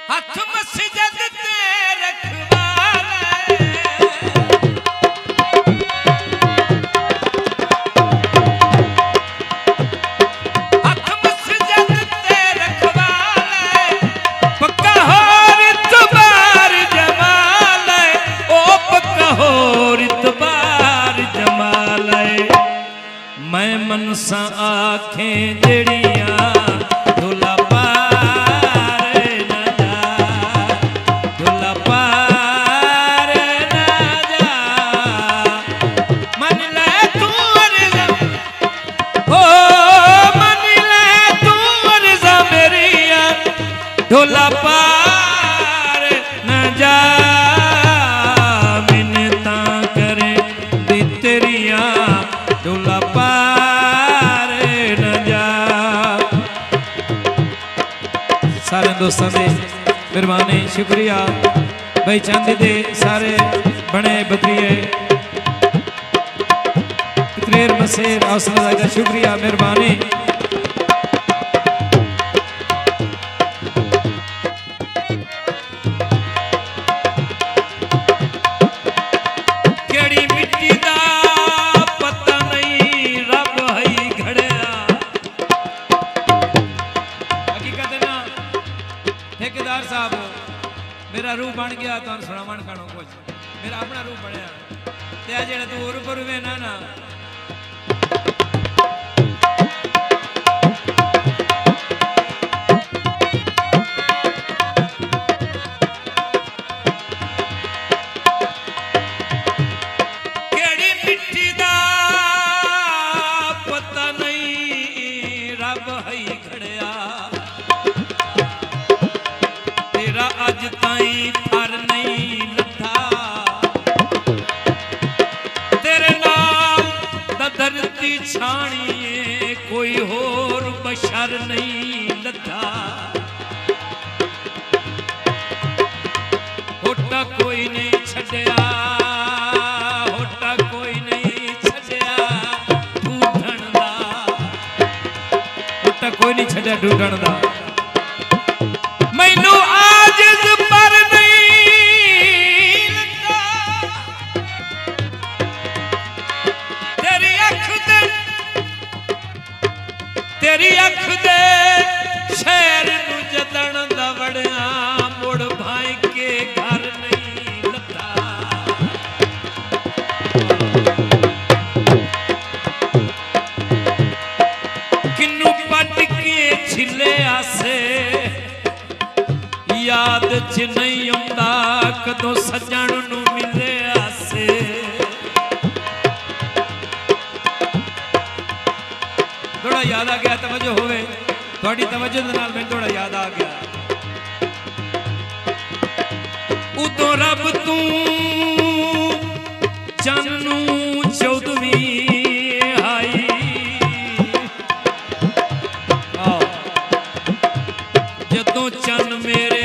हथ मस्जिद ते रखवाले हथ मस्जिद ते रखवाले पक्का हो रितबार जमाल ओ पक्का हो रितबार जमाल मैं मनसा आखें जड़िया ढोला ढोला पार न जा मिन्नता करे दी तेरिया ढोला पार न जा। सारे दोस्तों दे मेहरबानी शुक्रिया भाई चांदी दे सारे बने बतरिए इतरेर मसेर हौसला का शुक्रिया मेहरबानी। ठेकेदार साहब मेरा रूप बन गया तो सुनावन खानो कुछ मेरा अपना रूप बनया ते आ जेड़ा तू और ऊपर वे ना केड़ी मिट्टी दा पता नहीं रब है घड़िया अज ताई थर नहीं लथा तेरे नाल धरती छाणिए कोई होर बशर नहीं लथा होटा कोई नहीं छड़िया होटा कोई नहीं छड़िया ढूंढण दा होटा कोई नहीं छड़िया ढूंढण दा मैनू आजिज़ पर नहीं लगता तेरी अख दे शहर नू जदन दा वड़िया मुड़ भाई के घर नहीं लगता किन्नू पट के छिले आसे याद च नहीं आंदा कदों सजण नू मिले आसे थोड़ा याद आ गया तवज्जो होवे थोड़ी तवज्जो दे नाल मैनूं थोड़ा याद आ गया उदों रब तू चन नू 14वीं आई जदों चन मेरे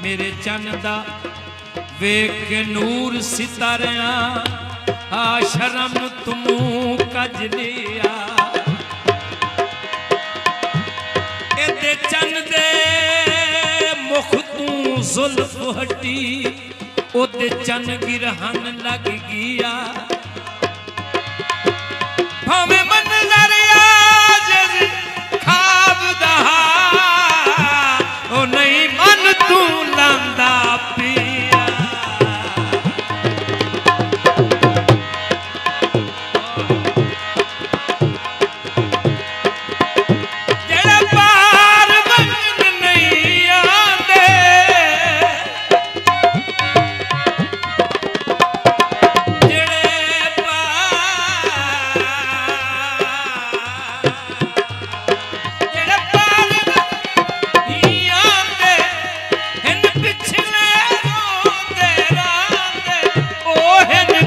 मेरे चन दा वेख के नूर सितारिया आ शर्म तुमू कज लिया एदे चन दे मुख तू जुल्फ हटी ओदे चन गिरहन लग गया भावें मंजर आजिज़ खाब दा ओ नहीं मन तू लांदा पिया जेड़ा पार मंगन नहीं आंदे जेड़े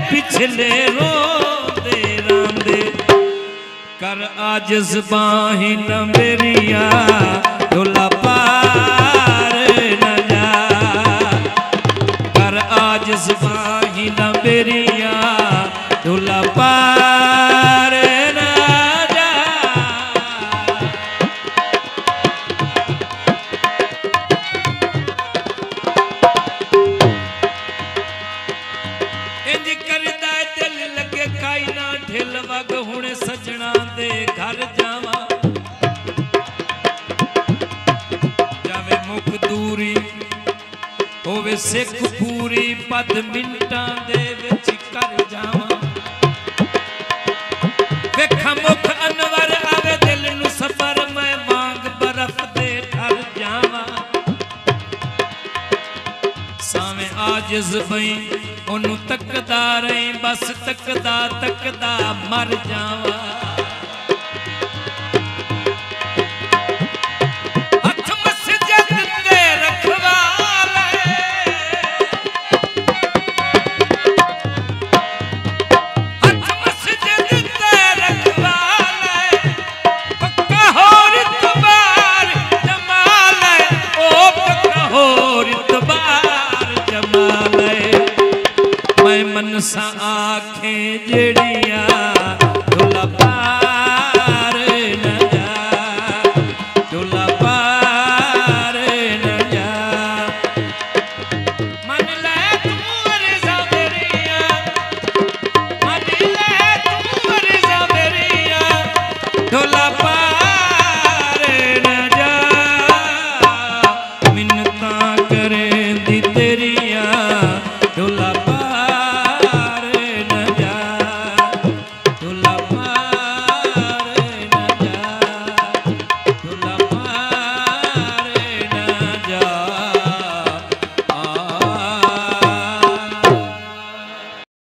पिछले रोंदे रांदे कर आजिज़ बाहीं न मेरिया ढोला पार न जा कर आजिज़ बाहीं न मेरिया ढोला पार न जा। इंज करदा दिल लगे काई ना ढिल वग हुण सजना दे घर जावा जावे मुख दूरी होवे सिख पूरी पद मिंटां दे विच कर जावा वेखा मुख अनवर आवे दिल नू सफर मैं मांग बर्फ दे ठर जावा सावें आजिज़ बई ओनू तकदा रही बस तकदा तकदा मर जावा हथ मस्जिद ते रखवाले हथ मस्जिद ते रखवाले पक्का होर इतबार जमाल ओ पक्का होर इतबार जमाल मैं मनसा आखे जड़िया